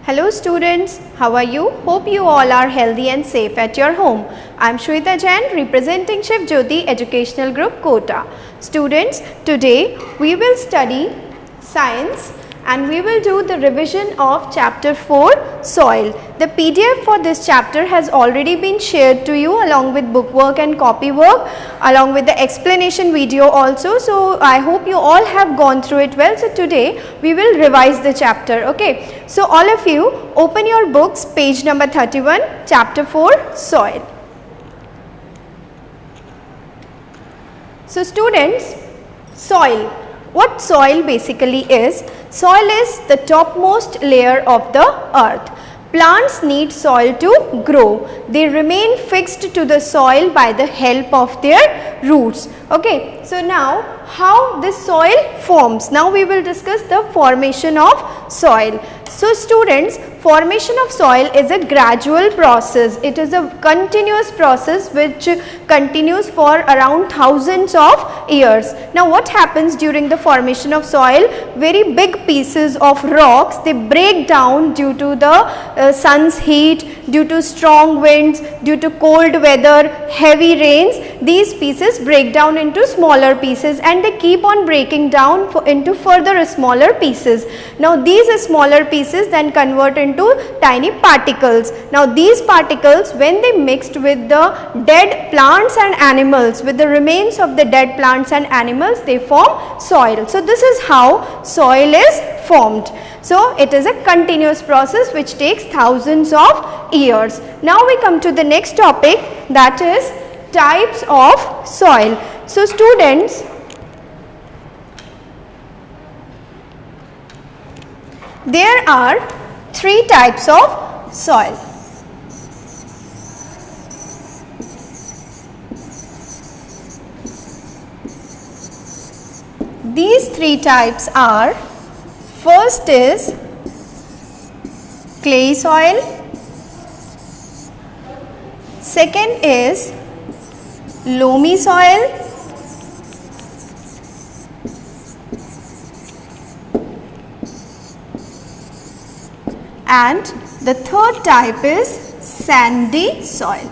Hello students, how are you? Hope you all are healthy and safe at your home. I am Shweta Jain representing Shiv Jyoti Educational Group Kota. Students, today we will study science and we will do the revision of chapter 4 soil. The PDF for this chapter has already been shared to you along with bookwork and copy work along with the explanation video also. So, I hope you all have gone through it well. So, today we will revise the chapter. Okay. So, all of you open your books, page number 31, chapter 4 soil. So, students, soil. What soil basically is? Soil is the topmost layer of the earth. Plants need soil to grow. They remain fixed to the soil by the help of their roots. Okay. So, now how this soil forms? Now, we will discuss the formation of soil. So, students, formation of soil is a gradual process. It is a continuous process which continues for around thousands of years. Now, what happens during the formation of soil? Very big pieces of rocks, they break down due to the sun's heat, due to strong winds, due to cold weather, heavy rains. These pieces break down into smaller pieces and they keep on breaking down into further smaller pieces. Now, these smaller pieces then convert into tiny particles. Now, these particles, when they mixed with the dead plants and animals, with the remains of the dead plants and animals, they form soil. So, this is how soil is formed. So, it is a continuous process which takes thousands of years. Now, we come to the next topic, that is types of soil. So, students, there are three types of soil. These three types are, first is clay soil, second is loamy soil, and the third type is sandy soil.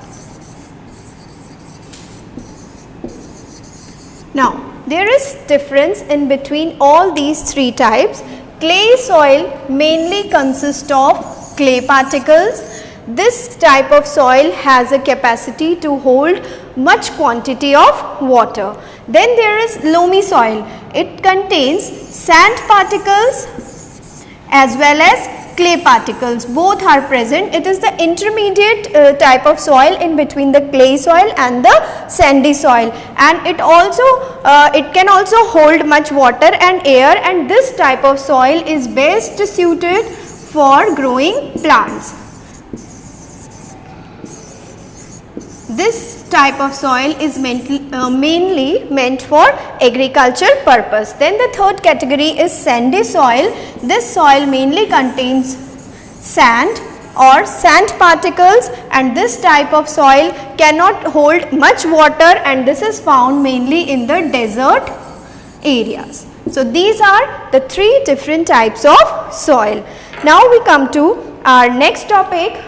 Now, there is difference in between all these three types. Clay soil mainly consists of clay particles. This type of soil has a capacity to hold much quantity of water. Then there is loamy soil. It contains sand particles as well as clay particles, both are present. It is the intermediate type of soil in between the clay soil and the sandy soil, and it can also hold much water and air, and this type of soil is best suited for growing plants. This type of soil is mainly meant for agriculture purpose. Then the third category is sandy soil. This soil mainly contains sand or sand particles, and this type of soil cannot hold much water, and this is found mainly in the desert areas. So, these are the three different types of soil. Now, we come to our next topic,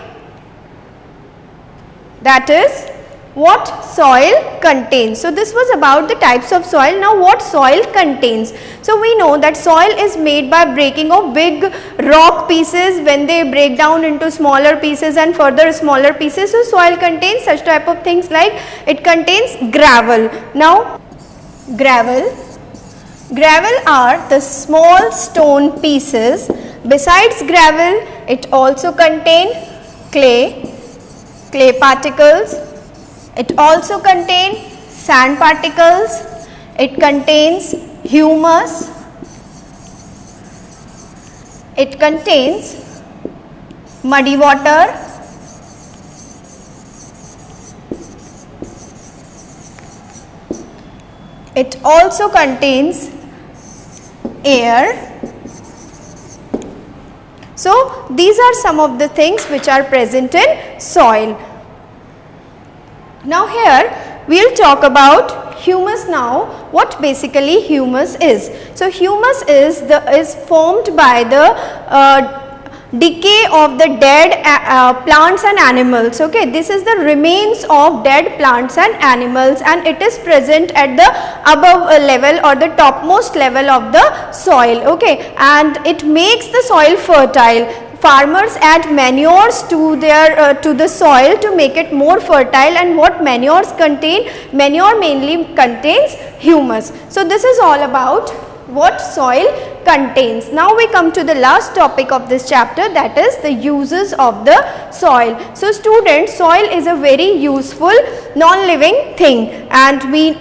that is what soil contains. So, this was about the types of soil. Now, what soil contains? So, we know that soil is made by breaking of big rock pieces. When they break down into smaller pieces and further smaller pieces, so soil contains such type of things like it contains gravel. Now, gravel are the small stone pieces. Besides gravel, it also contains clay particles. It also contains sand particles, it contains humus, it contains muddy water, it also contains air. So, these are some of the things which are present in soil. Now, here we will talk about humus now, what basically humus is. So, humus is formed by the decay of the dead plants and animals. Okay, this is the remains of dead plants and animals, and it is present at the above level or the topmost level of the soil. Okay, and it makes the soil fertile. Farmers add manures to their to the soil to make it more fertile, and what manures contain? Manure mainly contains humus. So this is all about what soil contains. Now we come to the last topic of this chapter, that is the uses of the soil. So students, soil is a very useful non-living thing, and we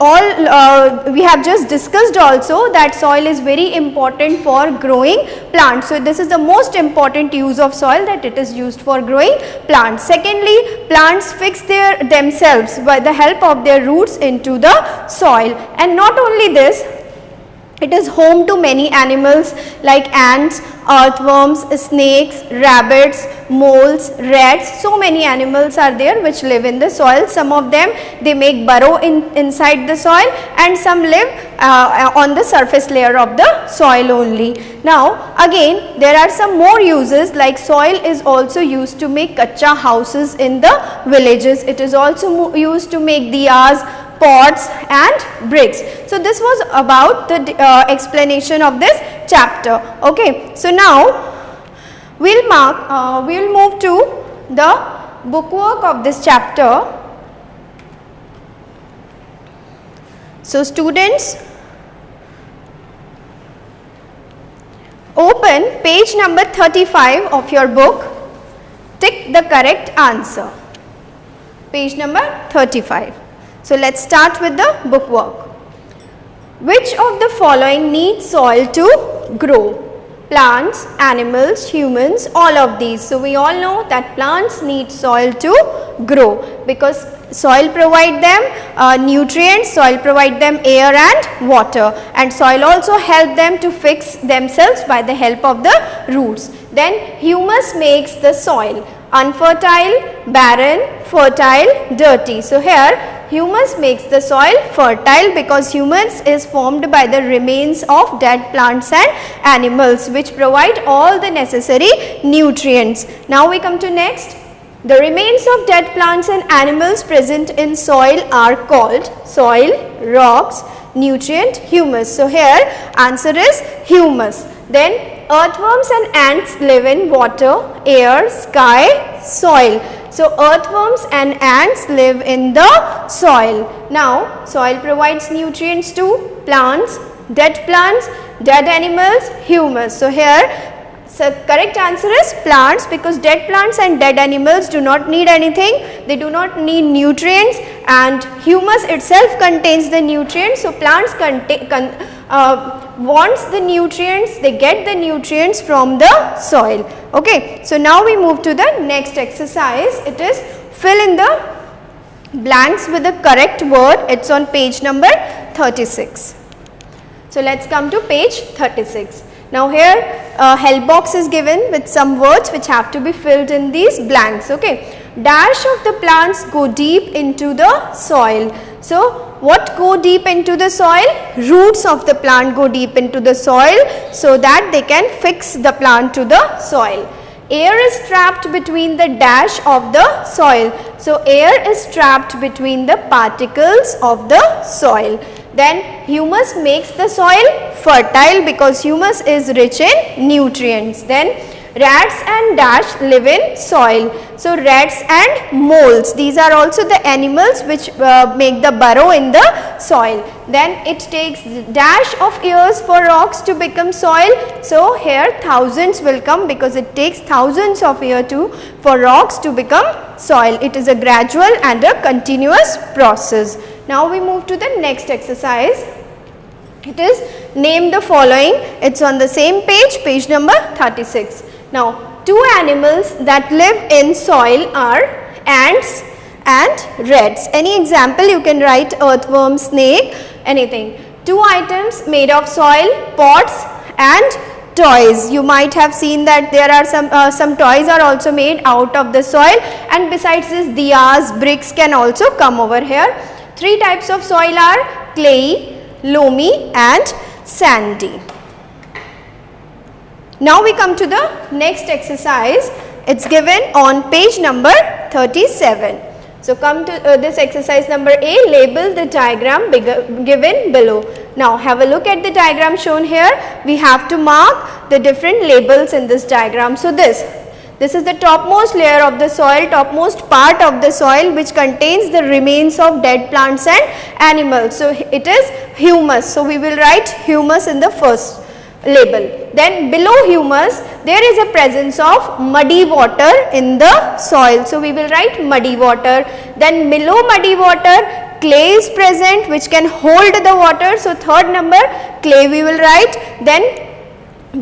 have just discussed also that soil is very important for growing plants. So this is the most important use of soil, that it is used for growing plants. Secondly, plants fix themselves by the help of their roots into the soil, and not only this, it is home to many animals like ants, earthworms, snakes, rabbits, moles, rats. So many animals are there which live in the soil. Some of them, they make burrow inside the soil, and some live on the surface layer of the soil only. Now again, there are some more uses, like soil is also used to make kacha houses in the villages. It is also used to make diyas, pots and bricks. So this was about the explanation of this chapter. Okay, so now we'll move to the bookwork of this chapter. So students, open page number 35 of your book, tick the correct answer. Page number 35. So let's start with the bookwork. Which of the following needs soil to grow? Plants, animals, humans, all of these. So we all know that plants need soil to grow, because soil provide them nutrients, soil provide them air and water, and soil also help them to fix themselves by the help of the roots. Then humus makes the soil unfertile, barren, fertile, dirty. So here humus makes the soil fertile, because humus is formed by the remains of dead plants and animals which provide all the necessary nutrients. Now we come to next. The remains of dead plants and animals present in soil are called soil, rocks, nutrient, humus. So here answer is humus. Then earthworms and ants live in water, air, sky, soil. So earthworms and ants live in the soil. Now soil provides nutrients to plants, dead animals, humus. So here correct answer is plants, because dead plants and dead animals do not need anything, they do not need nutrients, and humus itself contains the nutrients. So plants wants the nutrients, they get the nutrients from the soil. Okay, so now we move to the next exercise. It is fill in the blanks with the correct word. It's on page number 36. So let's come to page 36. Now here help box is given with some words which have to be filled in these blanks. Okay, dash of the plants go deep into the soil. So what go deep into the soil? Roots of the plant go deep into the soil so that they can fix the plant to the soil. Air is trapped between the dash of the soil. So air is trapped between the particles of the soil. Then humus makes the soil fertile, because humus is rich in nutrients. Then rats and dash live in soil. So rats and moles, these are also the animals which make the burrow in the soil. Then it takes dash of years for rocks to become soil. So here thousands will come, because it takes thousands of years for rocks to become soil. It is a gradual and a continuous process. Now we move to the next exercise. It is name the following. It's on the same page, page number 36. Now two animals that live in soil are ants and rats. Any example you can write: earthworm, snake, anything. Two items made of soil: pots and toys. You might have seen that there are some toys are also made out of the soil, and besides this, diyas, bricks can also come over here. Three types of soil are clayey, loamy and sandy. Now we come to the next exercise. It's given on page number 37. So come to this exercise number A, label the diagram given below. Now have a look at the diagram shown here. We have to mark the different labels in this diagram. So this is the topmost layer of the soil, topmost part of the soil which contains the remains of dead plants and animals. So it is humus. So we will write humus in the first label. Then below humus there is a presence of muddy water in the soil. So we will write muddy water. Then below muddy water clay is present which can hold the water. So third number clay we will write. Then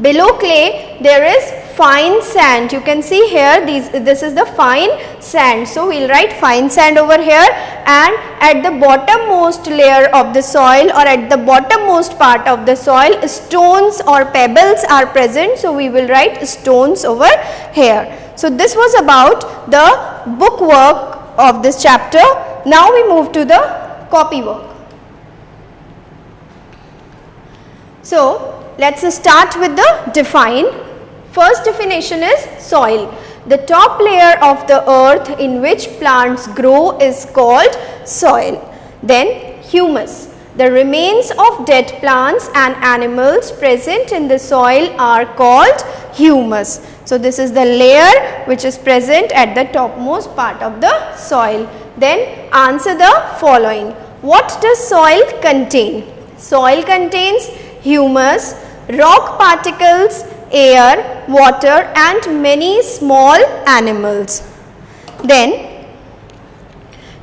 below clay there is fine sand. You can see here this is the fine sand. So we will write fine sand over here, and at the bottommost layer of the soil or at the bottommost part of the soil stones or pebbles are present. So we will write stones over here. So this was about the book work of this chapter. Now we move to the copy work. So let's start with the define. First definition is soil. The top layer of the earth in which plants grow is called soil. Then humus. The remains of dead plants and animals present in the soil are called humus. So this is the layer which is present at the topmost part of the soil. Then answer the following. What does soil contain? Soil contains humus, rock particles, air, water and many small animals. Then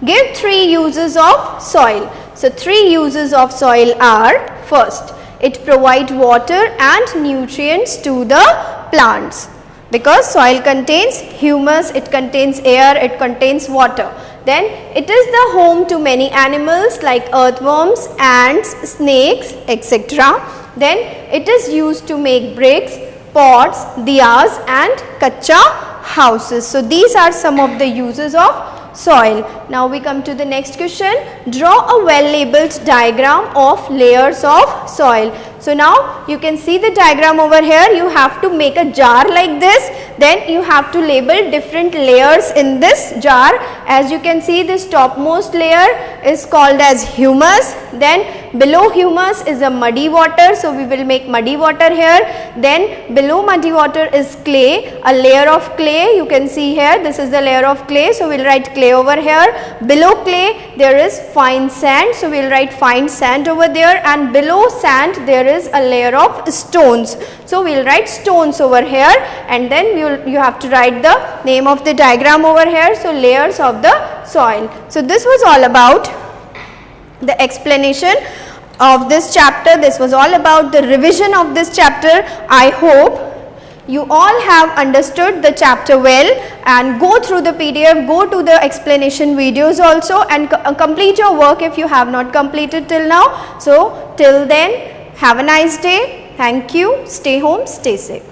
give 3 uses of soil. So 3 uses of soil are: first, it provides water and nutrients to the plants, because soil contains humus, it contains air, it contains water. Then it is the home to many animals like earthworms, ants, snakes, etc. Then it is used to make bricks, pots, diyas and kacha houses. So these are some of the uses of soil. Now we come to the next question. Draw a well labeled diagram of layers of soil. So now you can see the diagram over here. You have to make a jar like this. Then you have to label different layers in this jar. As you can see, this topmost layer is called as humus. Then below humus is a muddy water. So we will make muddy water here. Then below muddy water is clay, a layer of clay. You can see here, this is the layer of clay. So we will write clay over here. Below clay there is fine sand. So we will write fine sand over there, and below sand there is a layer of stones. So we will write stones over here, and then you have to write the name of the diagram over here. So layers of the soil. So this was all about the explanation of this chapter. This was all about the revision of this chapter. I hope you all have understood the chapter well, and go through the PDF, go to the explanation videos also, and complete your work if you have not completed till now. So till then, have a nice day. Thank you. Stay home, stay safe.